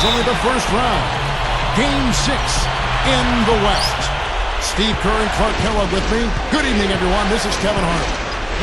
Only the first round. Game 6 in the West. Steve Kerr and Clark Kellogg with me. Good evening, everyone. This is Kevin Hart.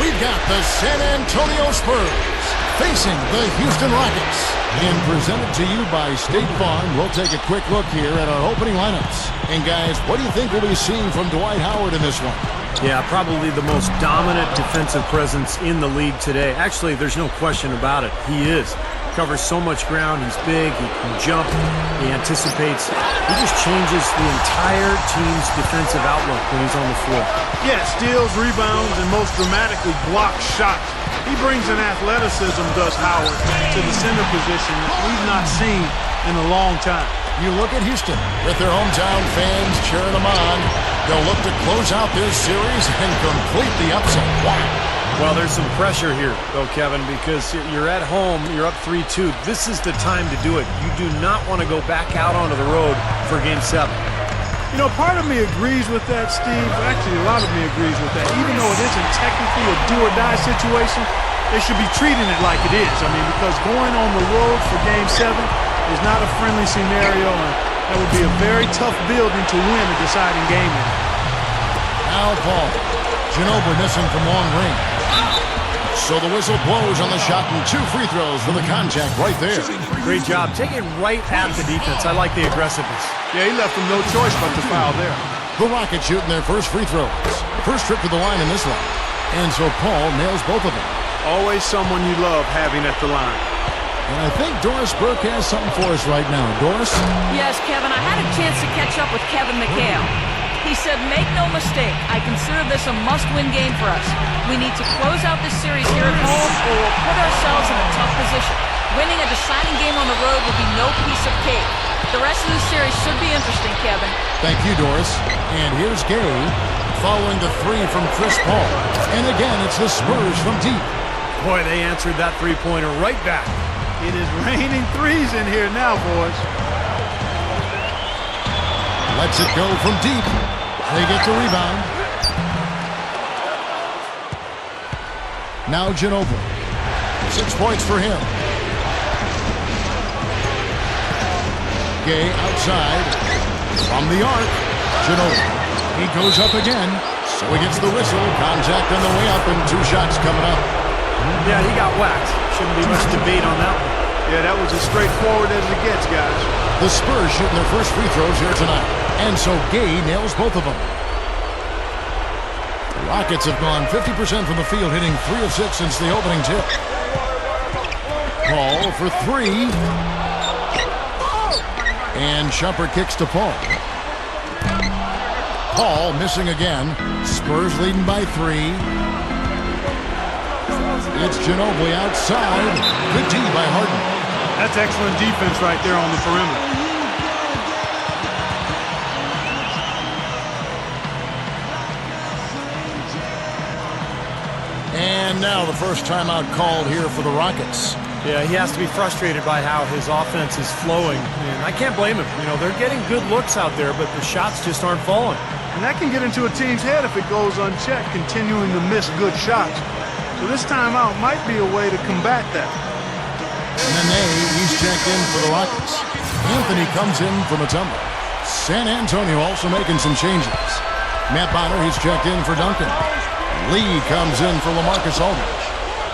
We've got the San Antonio Spurs facing the Houston Rockets. And presented to you by State Farm, we'll take a quick look here at our opening lineups. And guys, what do you think we'll be seeing from Dwight Howard in this one? Yeah, probably the most dominant defensive presence in the league today. Actually, there's no question about it. He is. Covers so much ground. He's big. He can jump. He anticipates. He just changes the entire team's defensive outlook when he's on the floor. Yeah, steals, rebounds, and most dramatically blocks shots. He brings an athleticism, does Howard, to the center position that we've not seen in a long time. You look at Houston with their hometown fans cheering them on. They'll look to close out this series and complete the upset. Wow. Well, there's some pressure here, though, Kevin, because you're at home, you're up 3-2. This is the time to do it. You do not want to go back out onto the road for Game 7. You know, part of me agrees with that, Steve. Actually, a lot of me agrees with that. Even though it isn't technically a do-or-die situation, they should be treating it like it is. I mean, because going on the road for Game 7 is not a friendly scenario, and that would be a very tough building to win a deciding game in. Now Paul. Ginobili missing from long range. So the whistle blows on the shot and 2 free throws for the contact right there. Great job. Take it right at the defense. I like the aggressiveness. Yeah, he left him no choice but to foul there. The Rockets shooting their first free throws. First trip to the line in this one. And so Paul nails both of them. Always someone you love having at the line. And I think Doris Burke has something for us right now. Doris? Yes, Kevin. I had a chance to catch up with Kevin McHale. He said, make no mistake, I consider this a must-win game for us. We need to close out this series here at home or we'll put ourselves in a tough position. Winning a deciding game on the road will be no piece of cake. The rest of the series should be interesting, Kevin. Thank you, Doris. And here's Gay following the 3 from Chris Paul. And again, it's the Spurs from deep. Boy, they answered that three-pointer right back. It is raining threes in here now, boys. Lets it go from deep. They get the rebound. Now Ginobili. 6 points for him. Gay outside. From the arc. Ginobili. He goes up again. So he gets the whistle. Contact on the way up and 2 shots coming up. Yeah, he got whacked. Shouldn't be much debate on that one. Yeah, that was as straightforward as it gets, guys. The Spurs shooting their first free throws here tonight. And so Gay nails both of them. The Rockets have gone 50% from the field, hitting 3 of 6 since the opening tip. Paul for 3. And Shumpert kicks to Paul. Paul missing again. Spurs leading by 3. It's Ginobili outside. Good D by Harden. That's excellent defense right there on the perimeter. And now the first timeout called here for the Rockets. Yeah, he has to be frustrated by how his offense is flowing. And I can't blame him. You know, they're getting good looks out there, but the shots just aren't falling. And that can get into a team's head if it goes unchecked, continuing to miss good shots. So this timeout might be a way to combat that. Nene, he's checked in for the Rockets. Anthony comes in from a tumbler. San Antonio also making some changes. Matt Bonner, he's checked in for Duncan. Lee comes in for LaMarcus Aldridge.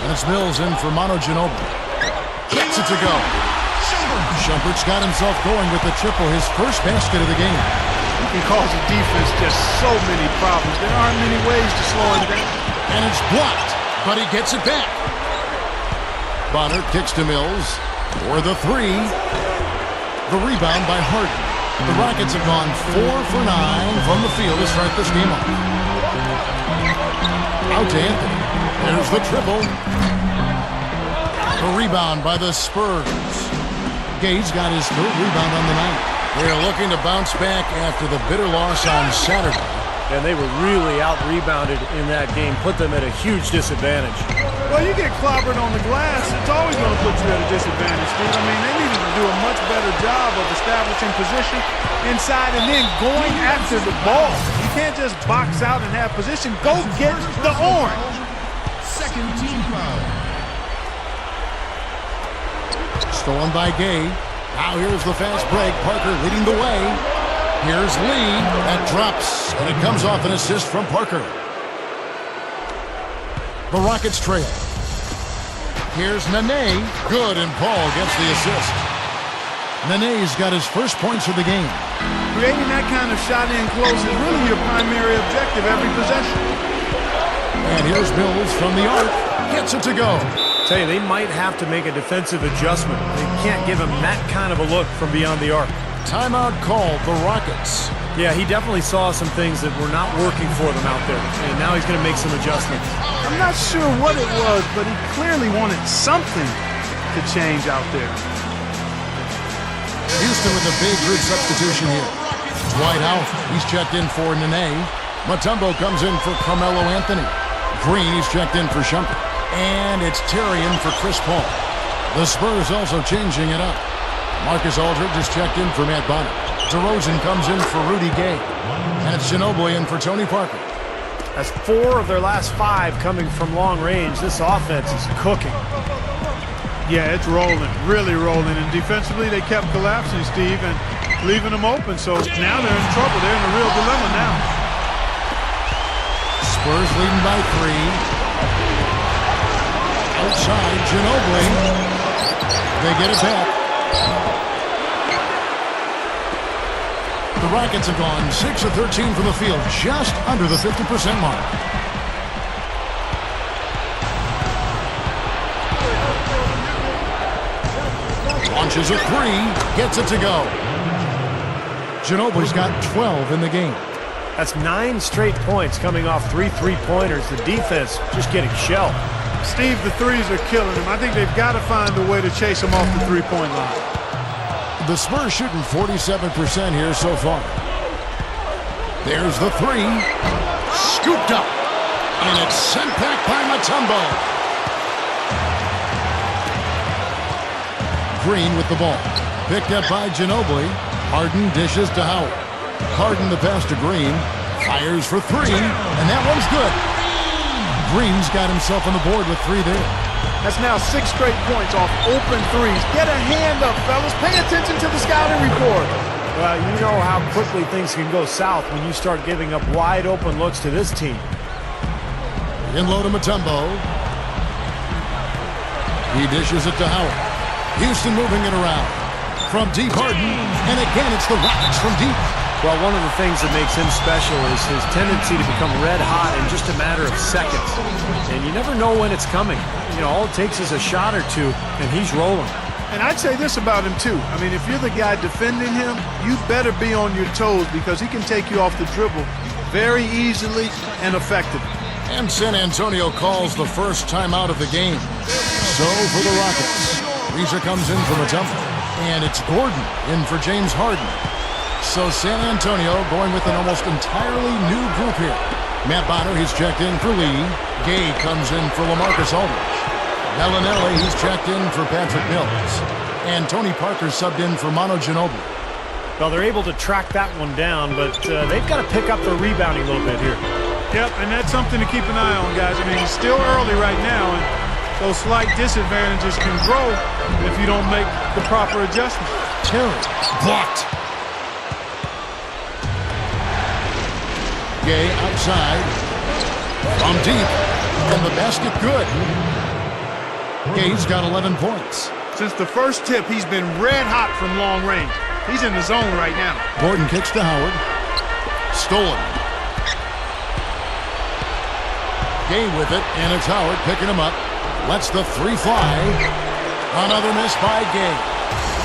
And it's Mills in for Manu Ginobili. Gets it to go. Shumpert's got himself going with the triple, his first basket of the game. He can cause the defense just so many problems. There aren't many ways to slow him down. And it's blocked, but he gets it back. Bonner kicks to Mills for the 3. The rebound by Harden. The Rockets have gone 4 for 9 from the field to start this game off. Out to Anthony. There's the triple. The rebound by the Spurs. Gay's got his 3rd rebound on the night. They're looking to bounce back after the bitter loss on Saturday. And they were really out-rebounded in that game, put them at a huge disadvantage. Well, you get clobbered on the glass, it's always going to put you at a disadvantage, Steve. I mean, they needed to do a much better job of establishing position inside and then going after the ball. You can't just box out and have position. Go get the orange. Second team foul. Stolen by Gay. Now here's the fast break. Parker leading the way. Here's Lee. That drops, and it comes off an assist from Parker. The Rockets trail. Here's Nene. Good, and Paul gets the assist. Nene's got his first points of the game. Creating that kind of shot in close is really your primary objective every possession. And here's Mills from the arc. Gets it to go. Tell you, they might have to make a defensive adjustment. They can't give him that kind of a look from beyond the arc. Timeout called, the Rockets. Yeah, he definitely saw some things that were not working for them out there, and now he's going to make some adjustments. I'm not sure what it was, but he clearly wanted something to change out there. Houston with a big group substitution here. Dwight Howard, he's checked in for Nene. Mutombo comes in for Carmelo Anthony. Green, he's checked in for Shumpert. And it's Terry in for Chris Paul. The Spurs also changing it up. Marcus Aldridge is checked in for Matt Bonner. DeRozan comes in for Rudy Gay. And it's Ginobili in for Tony Parker. That's 4 of their last 5 coming from long range. This offense is cooking. Yeah, it's rolling, really rolling. And defensively, they kept collapsing, Steve, and leaving them open. So now they're in trouble. They're in a real dilemma now. Spurs leading by 3. Outside, Ginobili. They get it back. The Rockets have gone 6 of 13 from the field, just under the 50% mark. Launches a 3, gets it to go. Ginobili's got 12 in the game. That's 9 straight points coming off 3 3-pointers. The defense just getting shelled. Steve, the threes are killing him. I think they've got to find a way to chase him off the three-point line. The Spurs shooting 47% here so far. There's the 3. Scooped up. And it's sent back by Mutombo. Green with the ball. Picked up by Ginobili. Harden dishes to Howard. Harden the pass to Green. Fires for 3. And that one's good. Green's got himself on the board with 3 there. That's now 6 straight points off open threes. Get a hand up, fellas. Pay attention to the scouting report. Well, you know how quickly things can go south when you start giving up wide open looks to this team. In low to Mutombo. He dishes it to Howard. Houston moving it around. From deep, Harden. And again, it's the Rockets from deep. Well, one of the things that makes him special is his tendency to become red hot in just a matter of seconds. And you never know when it's coming. You know, all it takes is a shot or 2, and he's rolling. And I'd say this about him, too. I mean, if you're the guy defending him, you better be on your toes because he can take you off the dribble very easily and effectively. And San Antonio calls the first timeout of the game. So for the Rockets, Reza comes in for Mutombo. And it's Gordon in for James Harden. So San Antonio going with an almost entirely new group here. Matt Bonner, he's checked in for Lee. Gay comes in for LaMarcus Aldridge. Bellinelli, he's checked in for Patrick Mills. And Tony Parker subbed in for Manu Ginobili. Well, they're able to track that one down, but they've got to pick up their rebounding a little bit here. Yep, and that's something to keep an eye on, guys. I mean, it's still early right now, and those slight disadvantages can grow if you don't make the proper adjustment. Terry, blocked. Gay outside. From deep. And the basket good. Gay's got 11 points. Since the first tip, he's been red hot from long range. He's in the zone right now. Gordon kicks to Howard. Stolen. Gay with it, and it's Howard picking him up. Lets the 3 fly. Another miss by Gay.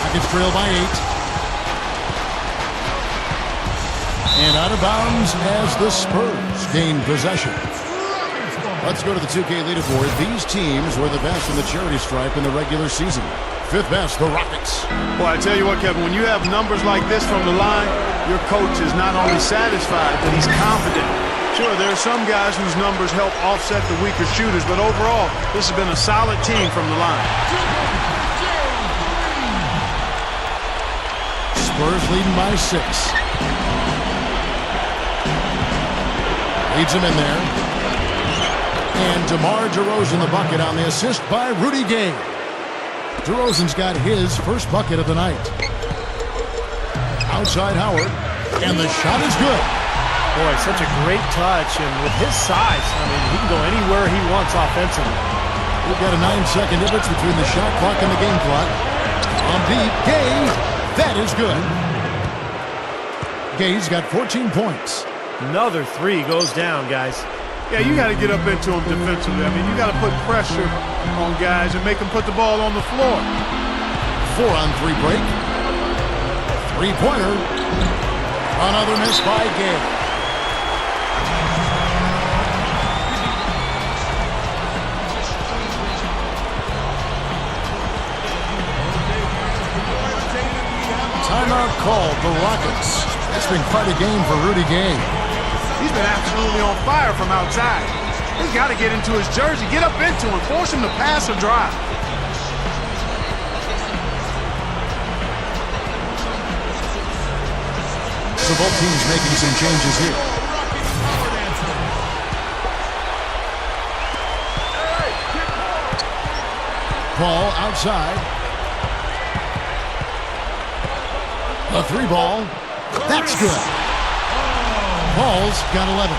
Rockets trail by 8. And out of bounds as the Spurs gain possession. Let's go to the 2K leaderboard. These teams were the best in the charity stripe in the regular season. 5th best, the Rockets. Boy, I tell you what, Kevin, when you have numbers like this from the line, your coach is not only satisfied, but he's confident. Sure, there are some guys whose numbers help offset the weaker shooters, but overall, this has been a solid team from the line. Spurs leading by 6. Leads him in there. And DeMar DeRozan the bucket on the assist by Rudy Gay. DeRozan's got his first bucket of the night. Outside Howard, and the shot is good. Boy, such a great touch, and with his size, I mean, he can go anywhere he wants offensively. We've got a 9-second difference between the shot clock and the game clock. On deep, Gay, that is good. Gay's got 14 points. Another three goes down, guys. Yeah, you got to get up into them defensively. I mean, you got to put pressure on guys and make them put the ball on the floor. 4-on-3 break. Three-pointer. Another miss by Gay. Timeout called the Rockets. It's been quite a game for Rudy Gay. He's been absolutely on fire from outside. He's got to get into his jersey, get up into him, force him to pass or drive. So both teams making some changes here. Ball outside. A three ball. That's good. Paul's got 11.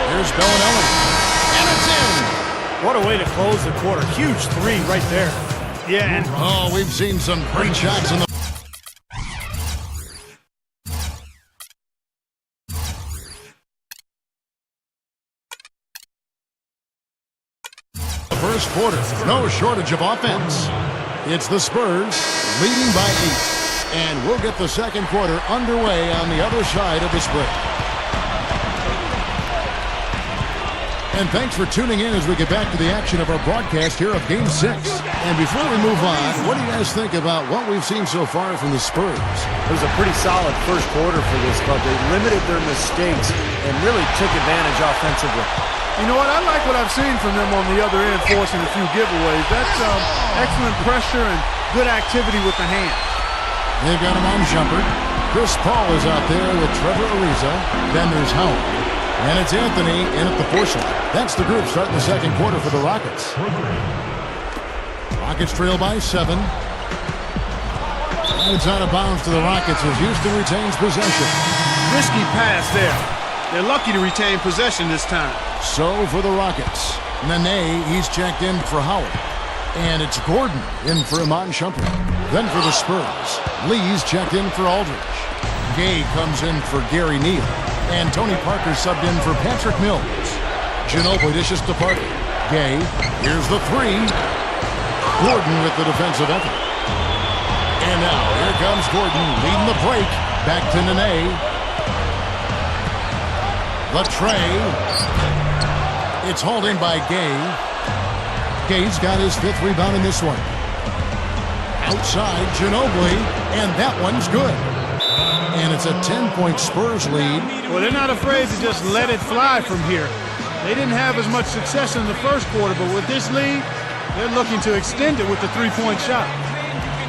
Here's Bellinelli. And it's in. What a way to close the quarter. Huge three right there. Yeah, and oh, we've seen some great shots in the first quarter. No shortage of offense. It's the Spurs leading by 8. And we'll get the second quarter underway on the other side of this break. And thanks for tuning in as we get back to the action of our broadcast here of Game 6. And before we move on, what do you guys think about what we've seen so far from the Spurs? It was a pretty solid first quarter for this club. They limited their mistakes and really took advantage offensively. you know what? I like what I've seen from them on the other end, forcing a few giveaways. That's excellent pressure and good activity with the hand. They've got him on Shumpert. Chris Paul is out there with Trevor Ariza. Then there's Howard. And it's Anthony in at the force line. That's the group starting the second quarter for the Rockets. Rockets trail by 7. And it's out of bounds to the Rockets as Houston retains possession. Risky pass there. They're lucky to retain possession this time. So for the Rockets, Nene, he's checked in for Howard. And it's Gordon in for Iman Shumpert. Then for the Spurs, Lee's checked in for Aldridge. Gay comes in for Gary Neal. And Tony Parker subbed in for Patrick Mills. Ginobili dishes to Parker. Gay, here's the three. Gordon with the defensive effort. And now, here comes Gordon leading the break. Back to Nene. The tray. It's hauled in by Gay. Gay's got his 5th rebound in this one. Outside, Ginobili. And that one's good. And it's a 10-point Spurs lead. Well, they're not afraid to just let it fly from here. They didn't have as much success in the first quarter, but with this lead, they're looking to extend it with the three-point shot.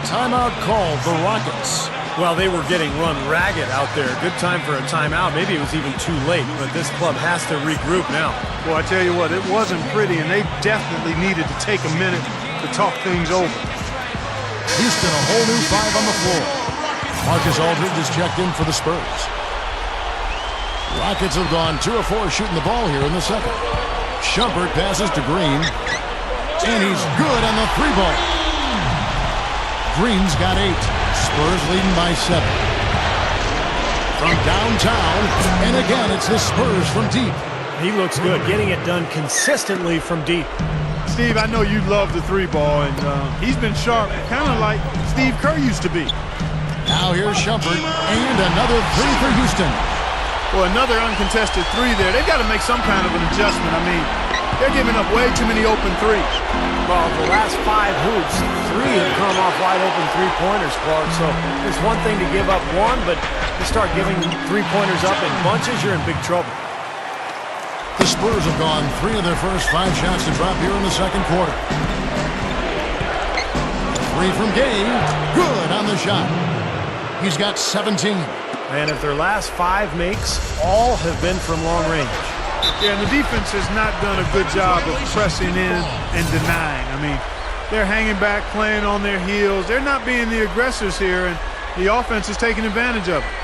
Timeout called the Rockets. Well, they were getting run ragged out there. Good time for a timeout. Maybe it was even too late, but this club has to regroup now. Well, I tell you what, it wasn't pretty, and they definitely needed to take a minute to talk things over. Houston, a whole new 5 on the floor. Marcus Aldridge is checked in for the Spurs. Rockets have gone 2 of 4 shooting the ball here in the second. Shumpert passes to Green. And he's good on the 3-ball. Green's got 8. Spurs leading by 7. From downtown, and again it's the Spurs from deep. He looks good, getting it done consistently from deep. Steve, I know you love the 3-ball, and he's been sharp, kind of like Steve Kerr used to be. Now here's Shumpert, and another 3 for Houston. Well, another uncontested 3 there. They've got to make some kind of an adjustment. I mean, they're giving up way too many open threes. Well, the last 5 hoops, 3 have come off wide open three-pointers, Clark. So it's one thing to give up one, but you start giving three-pointers up in bunches, you're in big trouble. The Spurs have gone 3 of their first 5 shots to drop here in the second quarter. 3 from Gay. Good on the shot. He's got 17. And if their last 5 makes, all have been from long range. Yeah, and the defense has not done a good job of pressing in and denying. I mean, they're hanging back, playing on their heels. They're not being the aggressors here, and the offense is taking advantage of it.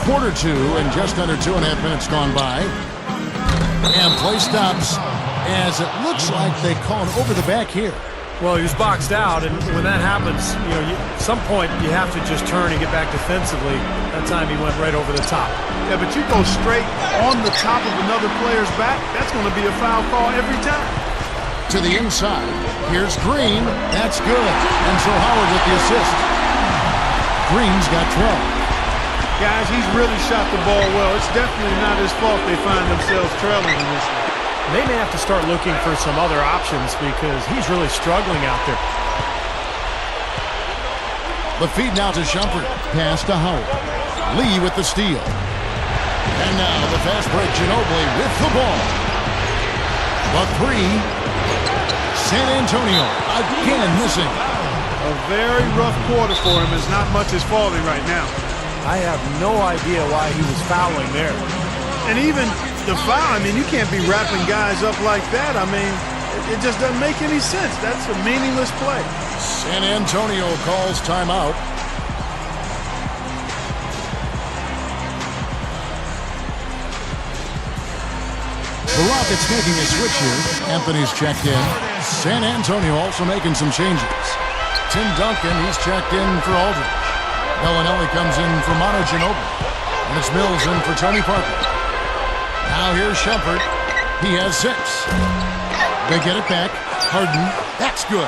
Quarter two, and just under 2.5 minutes gone by. And play stops as it looks like they call it over the back here. Well, he was boxed out, and when that happens, at some point you have to just turn and get back defensively. That time he went right over the top. Yeah, but you go straight on the top of another player's back, that's going to be a foul call every time. To the inside. Here's Green. That's good. And so Howard with the assist. Green's got 12. Guys, he's really shot the ball well. It's definitely not his fault they find themselves trailing in this one. They may have to start looking for some other options because he's really struggling out there. The feed now to Shumpert. Pass to Howard. Lee with the steal. And now the fast break. Ginobili with the ball. The three. San Antonio again missing. A very rough quarter for him as not much is falling right now. I have no idea why he was fouling there. And even the foul, I mean, you can't be wrapping guys up like that. I mean, it just doesn't make any sense. That's a meaningless play. San Antonio calls timeout. The Rockets making a switch here. Anthony's checked in. San Antonio also making some changes. Tim Duncan, he's checked in for Aldridge. Bellinelli comes in for Manu Ginobili. And it's Mills in for Tony Parker. Now here's Shumpert. He has 6. They get it back. Harden. That's good.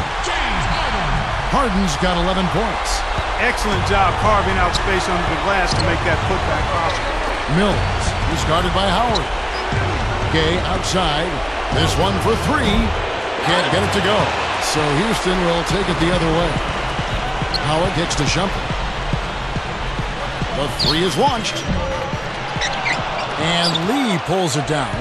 Harden's got 11 points. Excellent job carving out space under the glass to make that putback possible. Mills. He's guarded by Howard. Gay outside. This one for 3. Can't get it to go. So Houston will take it the other way. Howard kicks to Shumpert. The 3 is launched. And Lee pulls it down.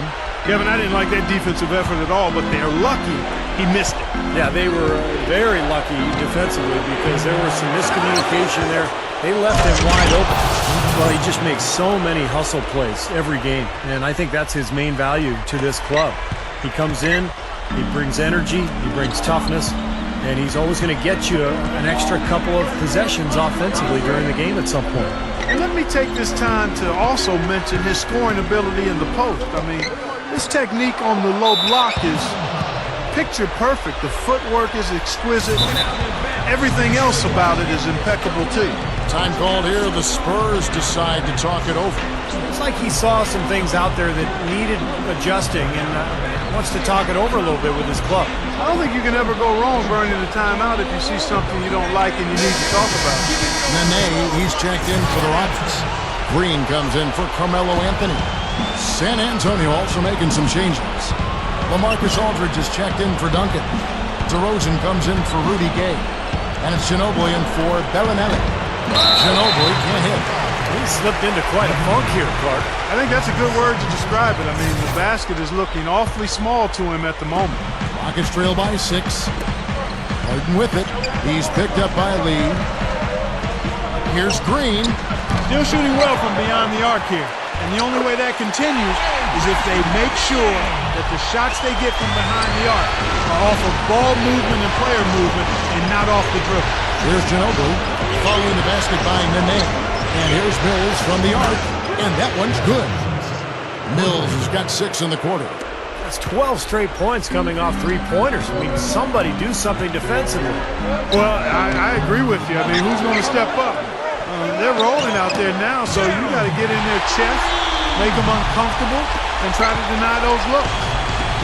Kevin, I didn't like that defensive effort at all, but they're lucky he missed it. Yeah, they were very lucky defensively because there was some miscommunication there. They left him wide open. Well, he just makes so many hustle plays every game, and I think that's his main value to this club. He comes in, he brings energy, he brings toughness, and he's always going to get you an extra couple of possessions offensively during the game at some point. And let me take this time to also mention his scoring ability in the post. I mean, his technique on the low block is picture perfect. The footwork is exquisite. Everything else about it is impeccable too. Time called here. The Spurs decide to talk it over. It's like he saw some things out there that needed adjusting and wants to talk it over a little bit with his club. I don't think you can ever go wrong burning a timeout if you see something you don't like and you need to talk about it. Nene, he's checked in for the Rockets. Green comes in for Carmelo Anthony. San Antonio also making some changes. LaMarcus Aldridge is checked in for Duncan. DeRozan comes in for Rudy Gay. And it's Ginobili in for Bellinelli. Ginobili can't hit. He slipped into quite a funk here, Clark. I think that's a good word to describe it. I mean, the basket is looking awfully small to him at the moment. Rockets trail by 6. Harden with it. He's picked up by Lee. Here's Green. Still shooting well from beyond the arc here. And the only way that continues is if they make sure that the shots they get from behind the arc are off of ball movement and player movement and not off the dribble. Here's Ginobili following the basket by Nene. And here's Mills from the arc. And that one's good. Mills has got 6 in the quarter. That's 12 straight points coming off 3-pointers. I mean, somebody do something defensively. Well, I agree with you. I mean, who's going to step up? They're rolling out there now, so you got to get in their chest, make them uncomfortable, and try to deny those looks.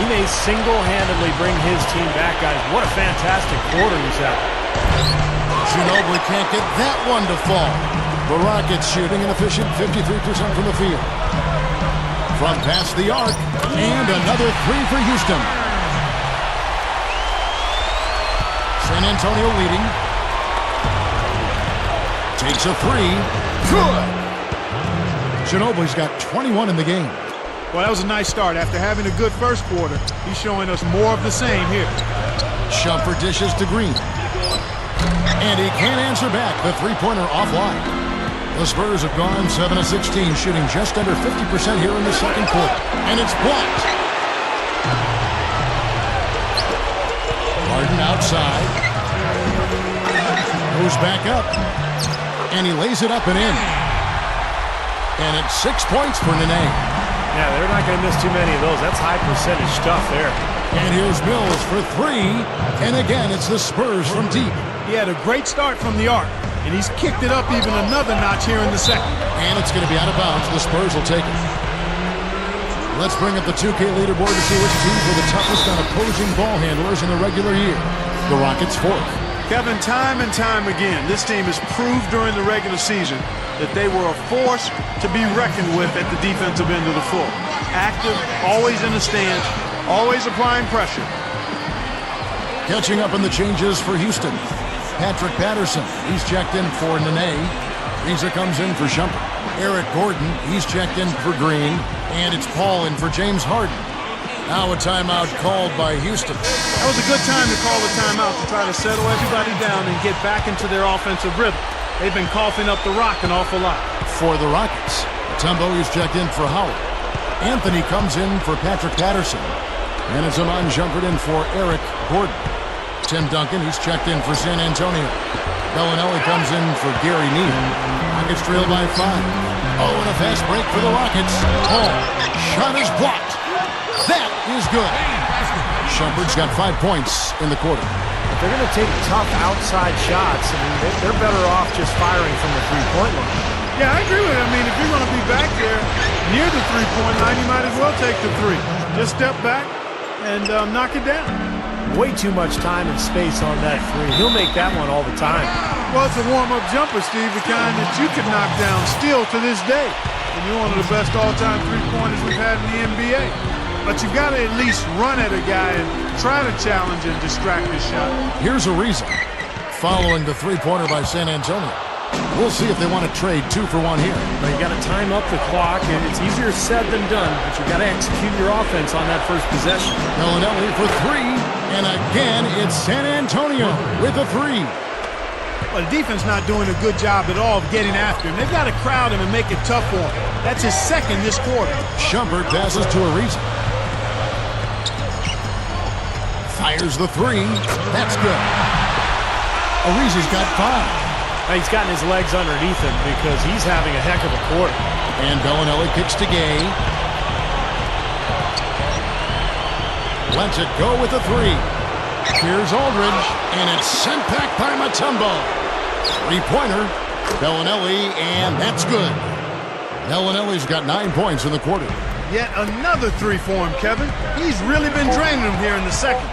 He may single-handedly bring his team back, guys. What a fantastic quarter he's had. Ginobili can't get that one to fall. The Rockets shooting an efficient 53% from the field. From past the arc, and another 3 for Houston. San Antonio leading. Takes a 3. Good! Ginobili's got 21 in the game. Well, that was a nice start. After having a good first quarter, he's showing us more of the same here. Shumpert dishes to Green. And he can't answer back. The 3-pointer offline. The Spurs have gone 7 of 16, shooting just under 50% here in the second quarter. And it's blocked. Harden outside. Goes back up. And he lays it up and in. And it's 6 points for Nene. Yeah, they're not going to miss too many of those. That's high percentage stuff there. And here's Mills for three. And again, it's the Spurs from deep. He had a great start from the arc, and he's kicked it up even another notch here in the second. And it's going to be out of bounds. The Spurs will take it. Let's bring up the 2K leaderboard to see which teams were the toughest on opposing ball handlers in the regular year. The Rockets fourth. Kevin, time and time again, this team has proved during the regular season that they were a force to be reckoned with at the defensive end of the floor. Active, always in the stands, always applying pressure. Catching up on the changes for Houston. Patrick Patterson, he's checked in for Nene. Riza comes in for Shumpert. Eric Gordon, he's checked in for Green. And it's Paul in for James Harden. Now a timeout called by Houston. That was a good time to call the timeout to try to settle everybody down and get back into their offensive rhythm. They've been coughing up the rock an awful lot. For the Rockets, Tembo is checked in for Howard. Anthony comes in for Patrick Patterson. And it's Iman Shumpert in for Eric Gordon. Tim Duncan, he's checked in for San Antonio. Bellinelli comes in for Gary Neal. Rockets trail by 5. Oh, and a fast break for the Rockets. Paul, shot is blocked. That is good. Shumpert's got 5 points in the quarter. If they're going to take tough outside shots, I mean, they're better off just firing from the three-point line. Yeah, I agree with it. I mean, if you're going to be back there near the three-point line, you might as well take the three. Just step back and knock it down. Way too much time and space on that three. He'll make that one all the time. Well, it's a warm-up jumper, Steve, the kind that you can knock down still to this day. And you're one of the best all-time three-pointers we've had in the NBA. But you've got to at least run at a guy and try to challenge and distract his shot. Here's a reason. Following the three-pointer by San Antonio. We'll see if they want to trade 2 for 1 here. But you got to time up the clock. It's easier said than done, but you got to execute your offense on that first possession. Bellinelli for 3, and again it's San Antonio with a 3. Well, the defense not doing a good job at all of getting after him. They've got to crowd him and make it tough for him. That's his second this quarter. Shumpert passes to Ariza. Fires the 3. That's good. Ariza's got 5. He's gotten his legs underneath him because he's having a heck of a quarter. And Bellinelli kicks to Gay. Lets it go with a 3. Here's Aldridge, and it's sent back by Mutombo. Three-pointer, Bellinelli, and that's good. Bellinelli's got 9 points in the quarter. Yet another 3 for him, Kevin. He's really been draining him here in the second.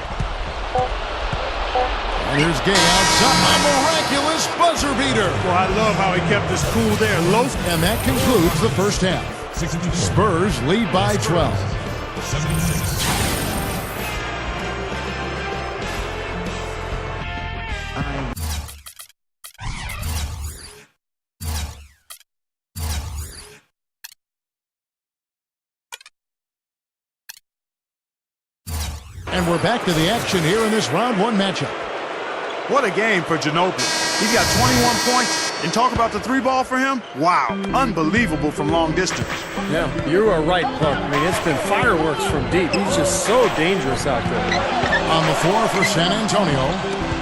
And here's Gay outside. A miraculous buzzer beater. Well, I love how he kept us cool there. Low. And that concludes the first half. Spurs lead by 12. 76. And we're back to the action here in this round 1 matchup. What a game for Ginobili. He's got 21 points. And talk about the 3-ball for him. Wow. Unbelievable from long distance. Yeah, you are right, Clark. I mean, it's been fireworks from deep. He's just so dangerous out there. On the floor for San Antonio,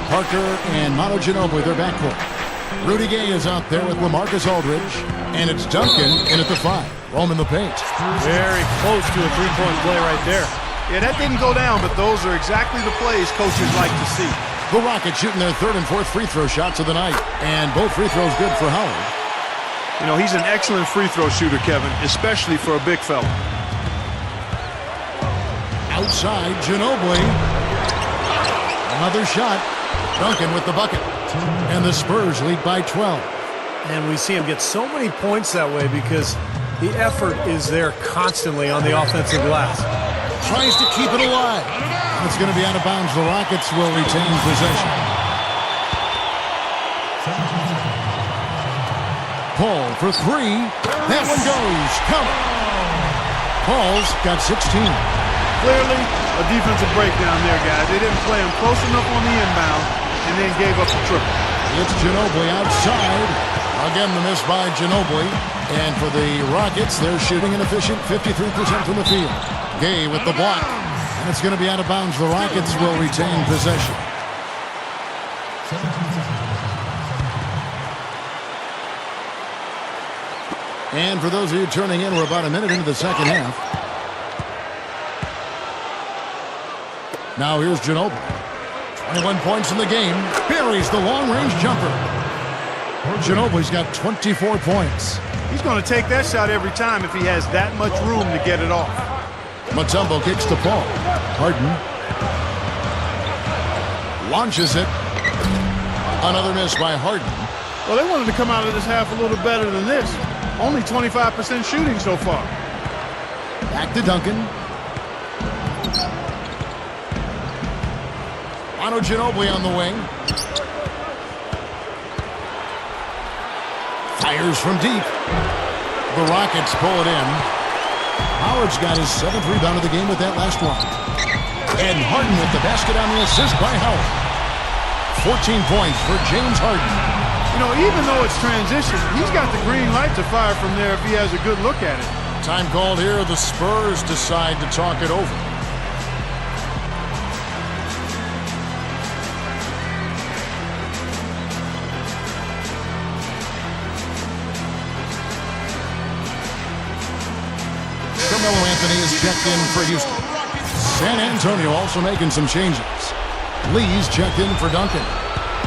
Parker and Manu Ginobili, their backcourt. Rudy Gay is out there with LaMarcus Aldridge. And it's Duncan in at the 5. Roaming the paint. Very close to a three-point play right there. Yeah, that didn't go down, but those are exactly the plays coaches like to see. The Rockets shooting their 3rd and 4th free throw shots of the night. And both free throws good for Howard. You know, he's an excellent free throw shooter, Kevin, especially for a big fella. Outside, Ginobili. Another shot. Duncan with the bucket. And the Spurs lead by 12. And we see him get so many points that way because the effort is there constantly on the offensive glass. Tries to keep it alive. It's going to be out of bounds. The Rockets will retain possession. Paul for 3. That one goes. Count. Paul's got 16. Clearly, a defensive breakdown there, guys. They didn't play him close enough on the inbound and then gave up the triple. It's Ginobili outside. Again, the miss by Ginobili. And for the Rockets, they're shooting an efficient 53% from the field. Gay with the block. And it's going to be out of bounds. The Rockets will retain possession. 17 seconds. And for those of you turning in, we're about a minute into the second half. Now here's Ginobili. 21 points in the game. Buries the long-range jumper. Ginobili's got 24 points. He's going to take that shot every time if he has that much room to get it off. Mutombo kicks to Paul. Harden launches it. Another miss by Harden. Well, they wanted to come out of this half a little better than this. Only 25% shooting so far. Back to Duncan. Ginobili on the wing. Fires from deep. The Rockets pull it in. Howard's got his 7th rebound of the game with that last one. And Harden with the basket on the assist by Howard. 14 points for James Harden. You know, even though it's transition, he's got the green light to fire from there if he has a good look at it. Time called here. The Spurs decide to talk it over. Carmelo Anthony is checked in for Houston. San Antonio also making some changes. Lee's checked in for Duncan.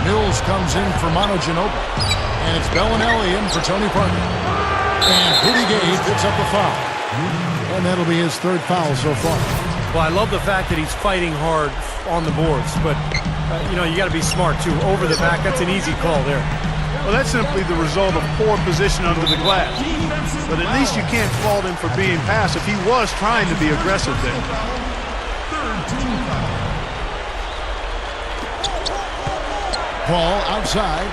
Mills comes in for Ginobili. And it's Bellinelli in for Tony Parker. And Rudy Gay picks up the foul. And that'll be his 3rd foul so far. Well, I love the fact that he's fighting hard on the boards, but, you know, you got to be smart, too. Over the back, that's an easy call there. Well, that's simply the result of poor position under the glass. But at least you can't fault him for being passive. He was trying to be aggressive there. Paul outside.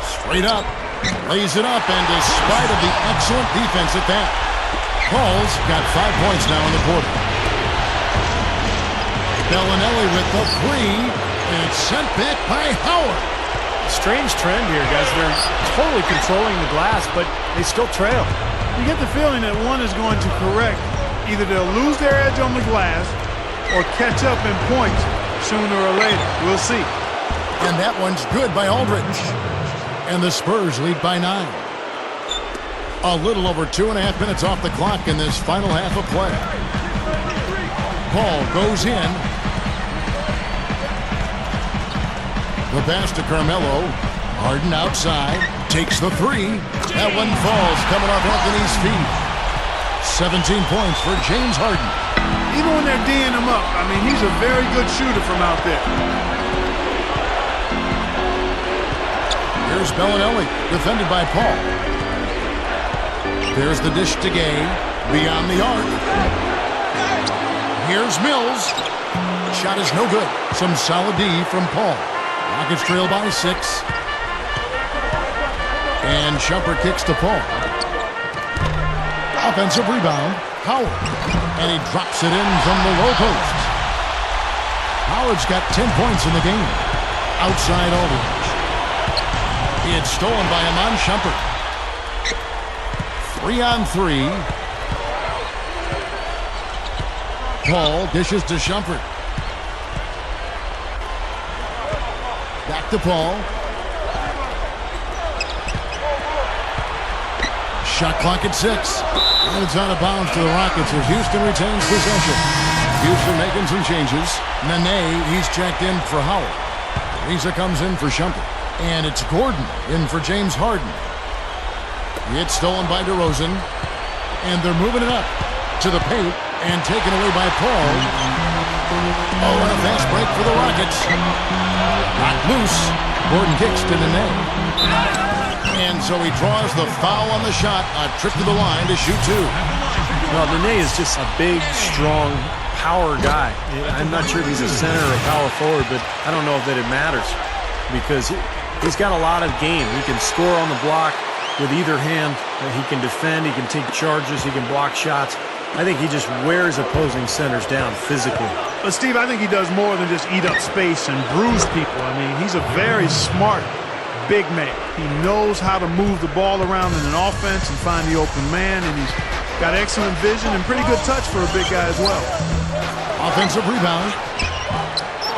Straight up. Lays it up, and despite of the excellent defense at that, Paul's got 5 points now in the quarter. Bellinelli with the 3, and it's sent back by Howard. Strange trend here, guys. They're totally controlling the glass, but they still trail. You get the feeling that one is going to correct. Either they'll lose their edge on the glass or catch up in points sooner or later. We'll see. And that one's good by Aldridge. And the Spurs lead by 9. A little over 2.5 minutes off the clock in this final half of play. Paul goes in. The pass to Carmelo. Harden outside. Takes the 3. That one falls coming off Anthony's feet. 17 points for James Harden. Even when they're D'ing him up, I mean, he's a very good shooter from out there. Here's Bellinelli, defended by Paul. There's the dish to Gay, beyond the arc. Here's Mills. Shot is no good. Some solid D from Paul. Rockets trail by 6. And Shumpert kicks to Paul. Offensive rebound, Howard. And he drops it in from the low post. Howard's got 10 points in the game. Outside Aldridge. It's stolen by Iman Shumpert. 3-on-3. Paul dishes to Shumpert. Back to Paul. Shot clock at 6. And it's out of bounds to the Rockets as Houston retains possession. Houston making some changes. Nene, he's checked in for Howard. Lisa comes in for Shumpert. And it's Gordon in for James Harden. It's stolen by DeRozan. And they're moving it up to the paint and taken away by Paul. Oh, and a fast break for the Rockets. Knocked loose. Gordon kicks to Nene. And so he draws the foul on the shot. A trip to the line to shoot 2. Well, Nene is just a big, strong, power guy. I'm not sure if he's a center or a power forward, but I don't know that it matters because he's got a lot of game. He can score on the block with either hand. He can defend. He can take charges. He can block shots. I think he just wears opposing centers down physically. But, Steve, I think he does more than just eat up space and bruise people. I mean, he's a very smart big man. He knows how to move the ball around in an offense and find the open man, and he's got excellent vision and pretty good touch for a big guy as well. Offensive rebound.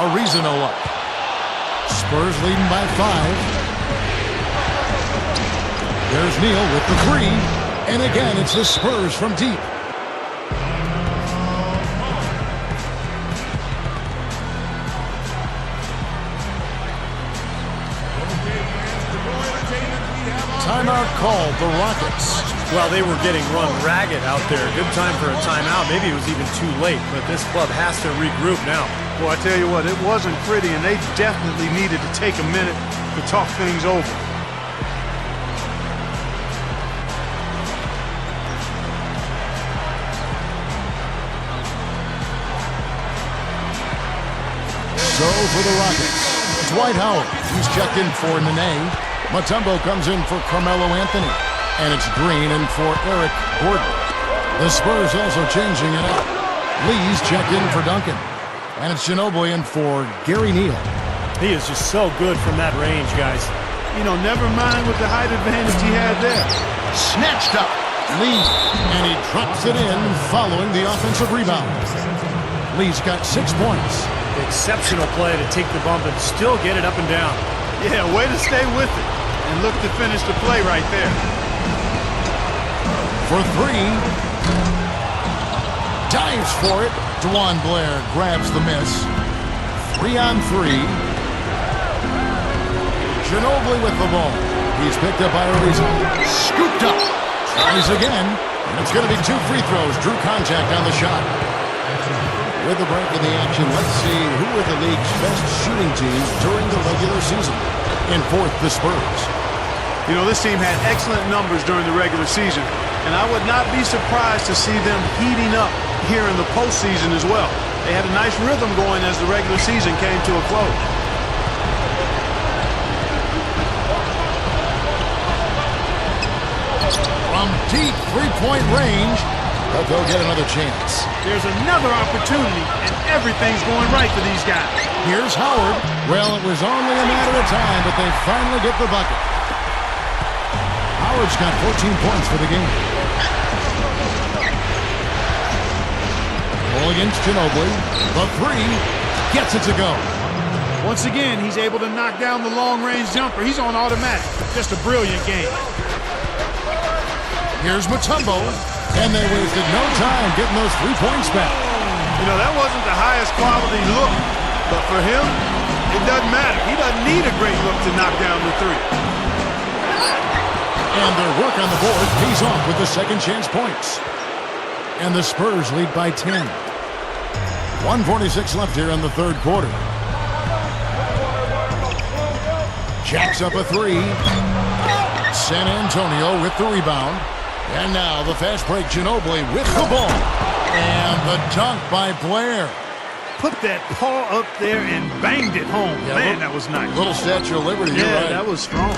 Arizona up. Spurs leading by 5. There's Neal with the 3. And again, it's the Spurs from deep. Timeout called, the Rockets. Well, they were getting run ragged out there. Good time for a timeout. Maybe it was even too late, but this club has to regroup now. Well, I tell you what, it wasn't pretty, and they definitely needed to take a minute to talk things over. So for the Rockets, Dwight Howard. He's checked in for Nene. Mutombo comes in for Carmelo Anthony. And it's Green in for Eric Gordon. The Spurs also changing it up. Lee's checked in for Duncan. And it's Ginobili in for Gary Neal. He is just so good from that range, guys. You know, never mind with the height advantage he had there. Snatched up. Lee. And he drops it in following the offensive rebound. Lee's got 6 points. Exceptional play to take the bump and still get it up and down. Yeah, way to stay with it. And look to finish the play right there. For 3. Dives for it. DeJuan Blair grabs the miss. 3 on 3. Ginobili with the ball. He's picked up by Ariza. Scooped up. Tries again. And it's going to be 2 free throws. Drew contact on the shot. With the break in the action, let's see who were the league's best shooting teams during the regular season. In 4th, the Spurs. You know, this team had excellent numbers during the regular season, and I would not be surprised to see them heating up here in the postseason as well. They had a nice rhythm going as the regular season came to a close. From deep three-point range, but they'll get another chance. There's another opportunity, and everything's going right for these guys. Here's Howard. Well, it was only a matter of time, but they finally get the bucket. Howard's got 14 points for the game. Ball against Ginobili. The 3 gets it to go. Once again, he's able to knock down the long-range jumper. He's on automatic. Just a brilliant game. Here's Mutombo. And they wasted no time getting those 3 points back. You know, that wasn't the highest quality look, but for him, it doesn't matter. He doesn't need a great look to knock down the 3. And their work on the board pays off with the second chance points. And the Spurs lead by 10. 1:46 left here in the third quarter. Jacks up a 3. San Antonio with the rebound. And now the fast break, Ginobili with the ball. And the dunk by Blair. Put that paw up there and banged it home. Yeah, man, that was nice. Little Statue of Liberty, yeah, you're right. that was strong.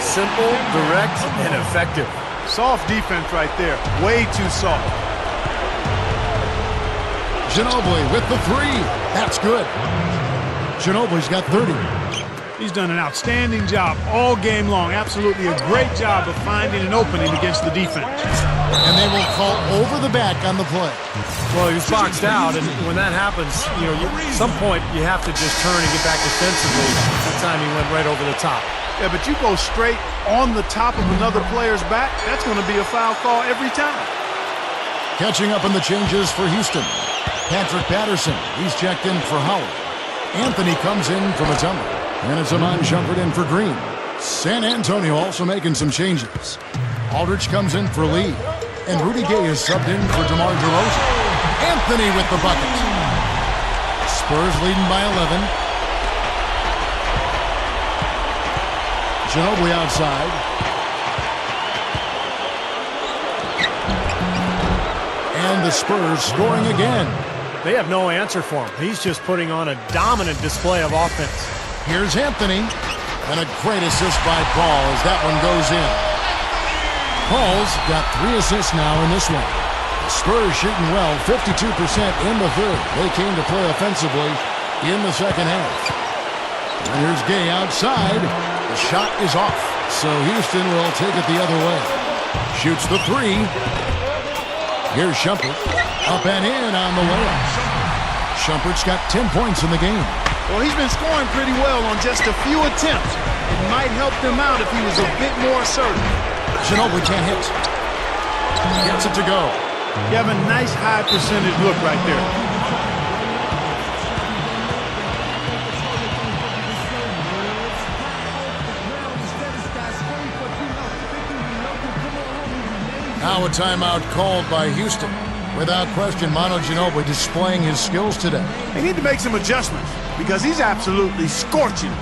Simple, direct, and effective. Soft defense right there. Way too soft. Ginobili with the 3. That's good. Ginobili's got 30. He's done an outstanding job all game long. Absolutely a great job of finding an opening against the defense. And they will call over the back on the play. Well, he was boxed out, and when that happens, you know, at some point you have to just turn and get back defensively. That time he went right over the top. Yeah, but you go straight on the top of another player's back, that's going to be a foul call every time. Catching up on the changes for Houston. Patrick Patterson, he's checked in for Howard. Anthony comes in for Mutombo. And it's Amon Shumpert in for Green. San Antonio also making some changes. Aldridge comes in for Lee. And Rudy Gay is subbed in for DeMar DeRozan. Anthony with the bucket. Spurs leading by 11. Ginobili outside. And the Spurs scoring again. They have no answer for him. He's just putting on a dominant display of offense. Here's Anthony. And a great assist by Paul as that one goes in. Paul's got 3 assists now in this one. Spurs shooting well, 52% in the third. They came to play offensively in the second half. And here's Gay outside. The shot is off, so Houston will take it the other way. Shoots the three. Here's Shumpert. Up and in on the layup. Shumpert's got 10 points in the game. Well, he's been scoring pretty well on just a few attempts. It might help them out if he was a bit more assertive. Ginobili can't hit. Gets it to go. You have a nice high percentage look right there. Now a timeout called by Houston. Without question, Manu Ginobili displaying his skills today. They need to make some adjustments because he's absolutely scorching.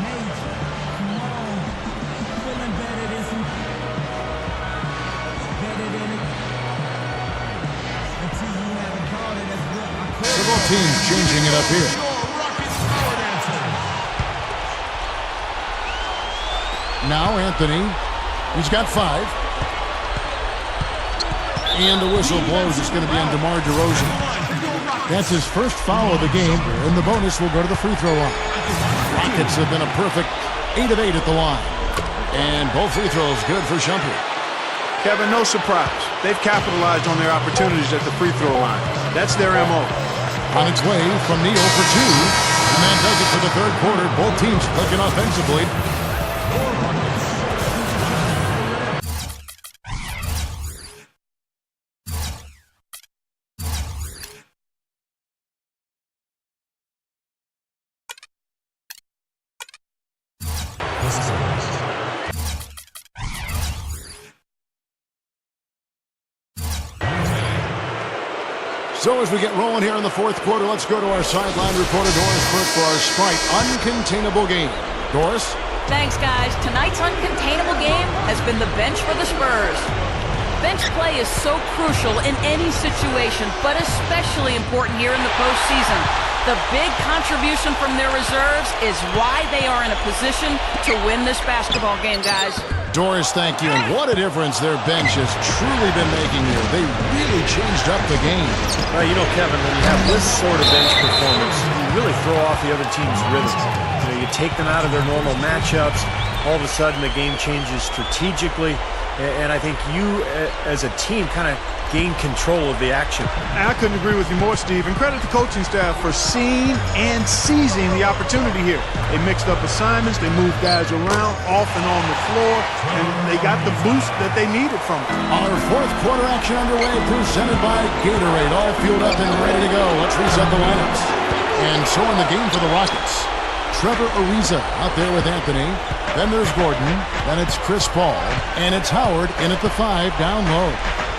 Several teams changing it up here. Now Anthony. He's got 5. And the whistle blows. It's going to be on DeMar DeRozan. That's his first foul of the game, and the bonus will go to the free throw line. Rockets have been a perfect 8 of 8 at the line. And both free throws good for Shumpert. Kevin, no surprise. They've capitalized on their opportunities at the free throw line. That's their MO. On its way from Neal for 2. And that does it for the third quarter. Both teams clicking offensively. So as we get rolling here in the fourth quarter, let's go to our sideline reporter, Doris Burke, for our Sprite Uncontainable game. Doris? Thanks, guys. Tonight's uncontainable game has been the bench for the Spurs. Bench play is so crucial in any situation, but especially important here in the postseason. The big contribution from their reserves is why they are in a position to win this basketball game, guys. Doris, thank you. And what a difference their bench has truly been making here. They really changed up the game. Well, you know, Kevin, when you have this sort of bench performance, you really throw off the other team's rhythm. You take them out of their normal matchups. All of a sudden, the game changes strategically. And I think you, as a team, kind of gain control of the action. I couldn't agree with you more, Steve. And credit the coaching staff for seeing and seizing the opportunity here. They mixed up assignments. They moved guys around, off and on the floor, and they got the boost that they needed from it. Our fourth quarter action underway, presented by Gatorade. All fueled up and ready to go. Let's reset the lineups. And so in the game for the Rockets, Trevor Ariza out there with Anthony. Then there's Gordon. Then it's Chris Paul. And it's Howard in at the 5 down low.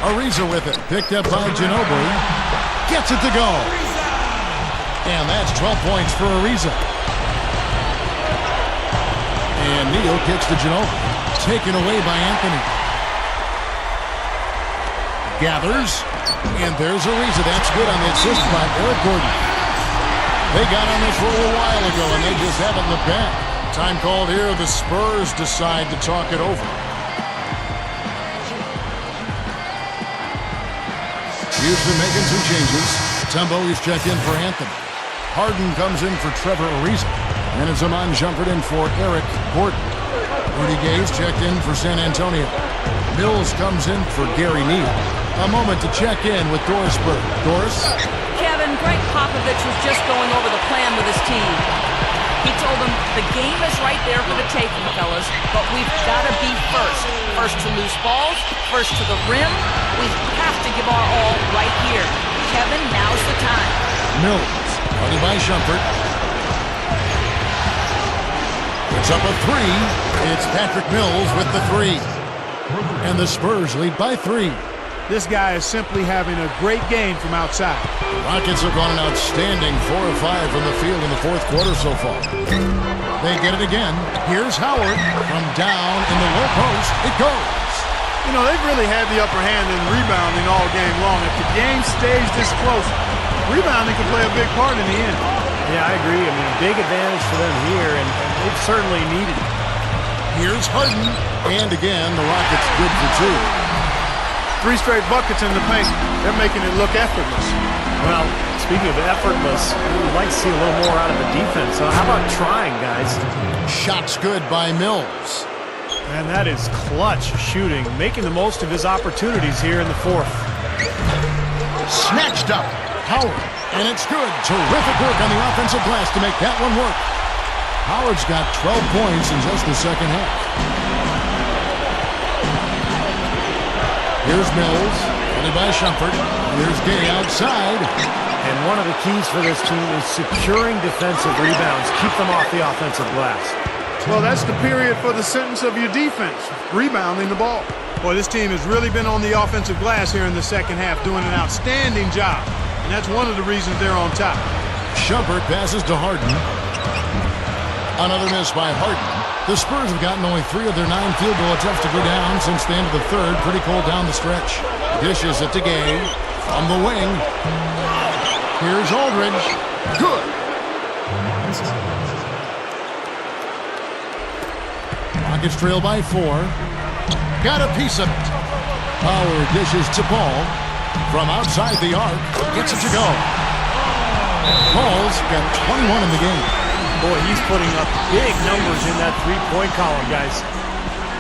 Ariza with it. Picked up by Ginobili. Gets it to go. And that's 12 points for Ariza. And Neal kicks to Ginobili. Taken away by Anthony. Gathers. And there's Ariza. That's good on the assist by Eric Gordon. They got on this roll a while ago, and they just haven't looked back. Time called here. The Spurs decide to talk it over. Houston making some changes. Tumbo is checked in for Anthony. Harden comes in for Trevor Ariza. And it's Iman Shumpert in for Eric Gordon. Rudy Gay's checked in for San Antonio. Mills comes in for Gary Neal. A moment to check in with Doris Burke. Doris? Kevin, Greg Popovich was just going over the plan with his team. He told them the game is right there for the taking, fellas, but we've got to be first. First to loose balls, first to the rim. We have to give our all right here. Kevin, now's the time. Mills, guarded by Shumpert. It's up a 3. It's Patrick Mills with the 3. And the Spurs lead by 3. This guy is simply having a great game from outside. Rockets have gone an outstanding 4 of 5 from the field in the fourth quarter so far. They get it again. Here's Howard from down in the low post. It goes. You know, they've really had the upper hand in rebounding all game long. If the game stays this close, rebounding can play a big part in the end. Yeah, I agree. I mean, big advantage for them here, and they've certainly needed it. Here's Harden. And again, the Rockets good for 2. 3 straight buckets in the paint. They're making it look effortless. Well, it's Speaking of effortless, we'd like to see a little more out of the defense. How about trying, guys? Shot's good by Mills. And that is clutch shooting, making the most of his opportunities here in the fourth. Snatched up. Howard. And it's good. Terrific work on the offensive glass to make that one work. Howard's got 12 points in just the second half. Here's Mills. Only by Shumpert. Here's Gay outside. And one of the keys for this team is securing defensive rebounds. Keep them off the offensive glass. Well, that's the period for the sentence of your defense, rebounding the ball. Boy, this team has really been on the offensive glass here in the second half, doing an outstanding job. And that's one of the reasons they're on top. Shumpert passes to Harden. Another miss by Harden. The Spurs have gotten only 3 of their 9 field goal attempts to go down since the end of the third. Pretty cold down the stretch. Dishes it to Gay from the wing. Here's Aldridge. Good. Rockets trail by 4. Got a piece of it. Howard dishes to Paul. From outside the arc. Gets it to go. Paul's got 21 in the game. Boy, he's putting up big numbers in that three-point column, guys.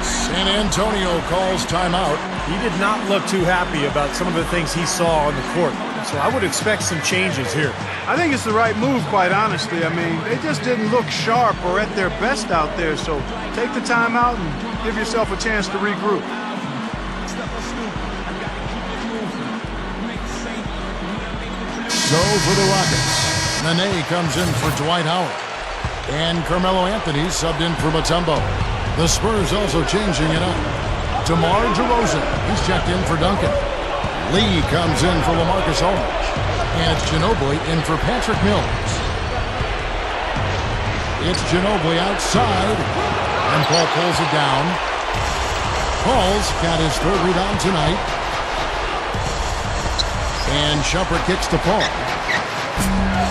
San Antonio calls timeout. He did not look too happy about some of the things he saw on the court. So I would expect some changes here. I think it's the right move, quite honestly. I mean, they just didn't look sharp or at their best out there. So take the timeout and give yourself a chance to regroup. So for the Rockets, Nene comes in for Dwight Howard. And Carmelo Anthony subbed in for Mutombo. The Spurs also changing it up. DeMar DeRozan, he's checked in for Duncan. Lee comes in for LaMarcus Aldridge. And it's Ginobili in for Patrick Mills. It's Ginobili outside. And Paul pulls it down. Paul's got his 3rd rebound tonight. And Shumpert kicks to Paul.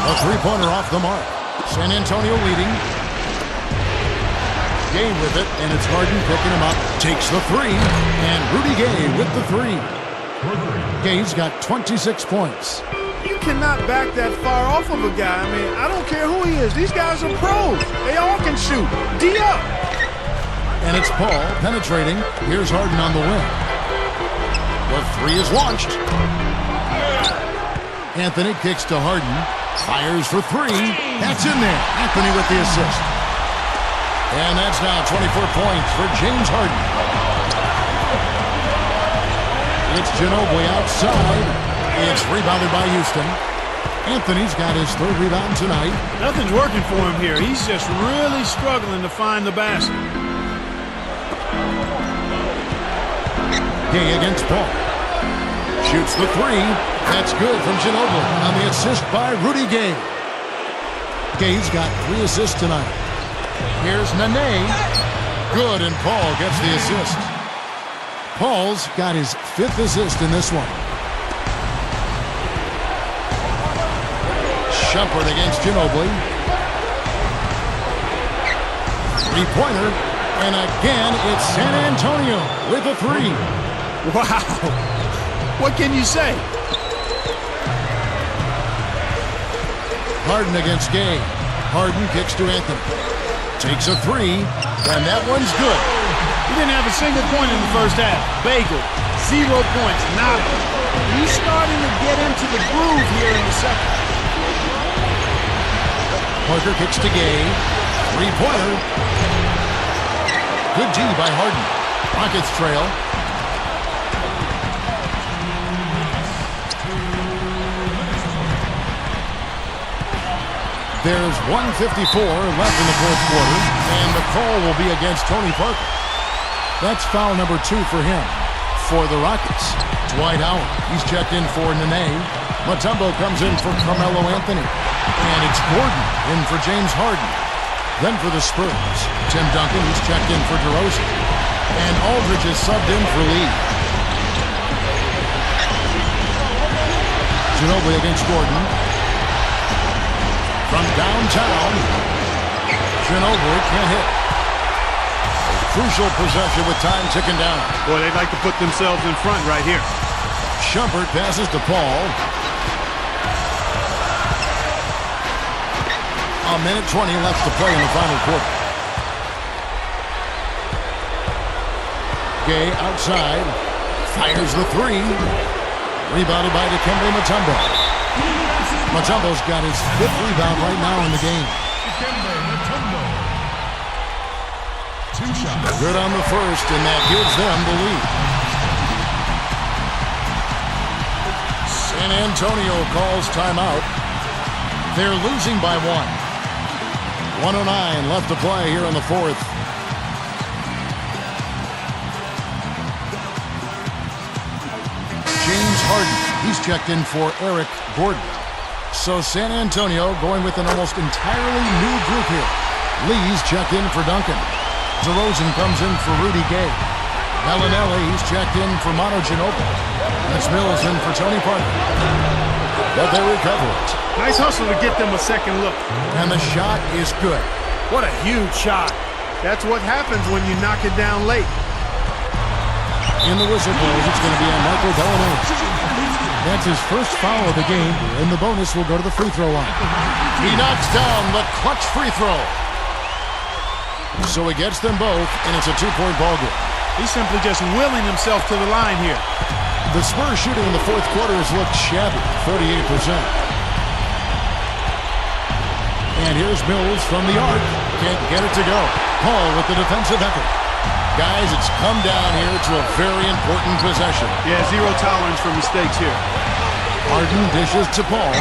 A 3-pointer off the mark. San Antonio leading. Gay with it, and it's Harden picking him up. Takes the 3, and Rudy Gay with the 3. Gay's got 26 points. You cannot back that far off of a guy. I mean, I don't care who he is. These guys are pros. They all can shoot. D up. And it's Paul penetrating. Here's Harden on the wing. The 3 is launched. Anthony kicks to Harden. Fires for 3. That's in there. Anthony with the assist. And that's now 24 points for James Harden. It's Ginobili outside. It's rebounded by Houston. Anthony's got his 3rd rebound tonight. Nothing's working for him here. He's just really struggling to find the basket. Gay against Paul. Shoots the 3. That's good from Ginobili on the assist by Rudy Gay. Gay's got 3 assists tonight. Here's Nene. Good, and Paul gets the assist. Paul's got his 5th assist in this one. Shumpert against Ginobili. 3-pointer. And again, it's San Antonio with a 3. Wow. What can you say? Harden against Gay. Harden kicks to Anthony. Takes a 3, and that one's good. He didn't have a single point in the first half. Bagel, 0 points, nada. He's starting to get into the groove here in the second. Parker kicks to Gay. 3-pointer. Good D by Harden. Rockets trail. There's 1:54 left in the 4th quarter, and the call will be against Tony Parker. That's foul number 2 for him. For the Rockets, Dwight Howard. He's checked in for Nene. Mutombo comes in for Carmelo Anthony. And it's Gordon in for James Harden. Then for the Spurs, Tim Duncan, he's checked in for DeRozan. And Aldridge is subbed in for Lee. Ginobili against Gordon. From downtown, Ginobili can't hit. A crucial possession with time ticking down. Boy, they'd like to put themselves in front right here. Shumpert passes to Paul. A minute 20 left to play in the final quarter. Gay outside. Fires the three. Rebounded by Dikembe Mutombo. Mutombo's got his 5th rebound right now in the game. Dikembe Mutombo. 2 shots. Good on the first, and that gives them the lead. San Antonio calls timeout. They're losing by 1. 1:09 left to play here in the 4th. James Harden, he's checked in for Eric Gordon. So San Antonio going with an almost entirely new group here. Lee's checked in for Duncan. DeRozan comes in for Rudy Gay. Bellinelli, he's checked in for Manu Ginobili. That's Mills in for Tony Parker. But they recover it. Nice hustle to get them a second look. And the shot is good. What a huge shot. That's what happens when you knock it down late. In the whistle blows, it's going to be on Michael Bellinelli. That's his first foul of the game, and the bonus will go to the free throw line. He knocks down the clutch free throw. So he gets them both, and it's a 2-point ball game. He's simply just willing himself to the line here. The Spurs shooting in the 4th quarter has looked shabby, 38%. And here's Mills from the arc. Can't get it to go. Paul with the defensive effort. Guys, it's come down here to a very important possession. Yeah, 0 tolerance for mistakes here. Harden dishes to Paul.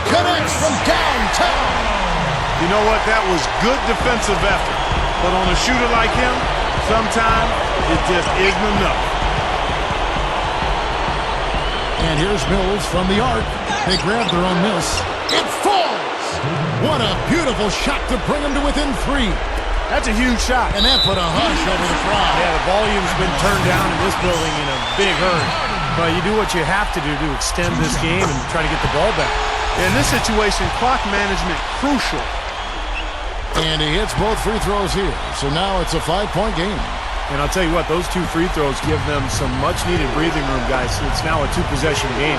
Connects from downtown. You know what? That was good defensive effort. But on a shooter like him, sometimes it just isn't enough. And here's Mills from the arc. They grab their own miss. It falls! What a beautiful shot to bring them to within 3. That's a huge shot. And that put a hush over the crowd. Yeah, the volume's been turned down in this building in a big hurry. But you do what you have to do to extend this game and try to get the ball back. In this situation, clock management crucial. And he hits both free throws here. So now it's a 5-point game. And I'll tell you what, those 2 free throws give them some much-needed breathing room, guys. It's now a 2-possession game.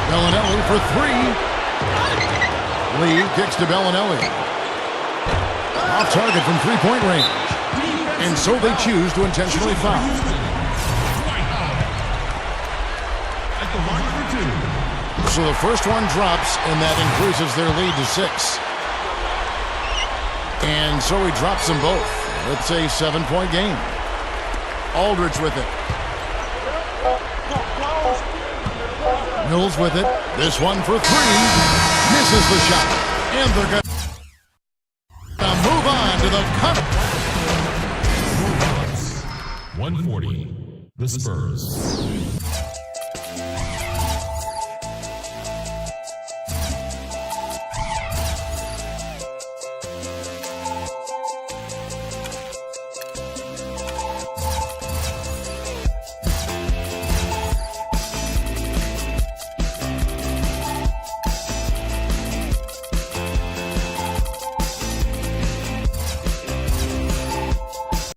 Bellinelli for 3. Lee kicks to Bellinelli. Off target from 3-point range. And so they choose to intentionally foul. At the line for 2. So the first one drops, and that increases their lead to 6. And so he drops them both. It's a 7-point game. Aldridge with it. Mills with it. This one for 3. Misses the shot. And they're going to move on to the cut. 140. The Spurs.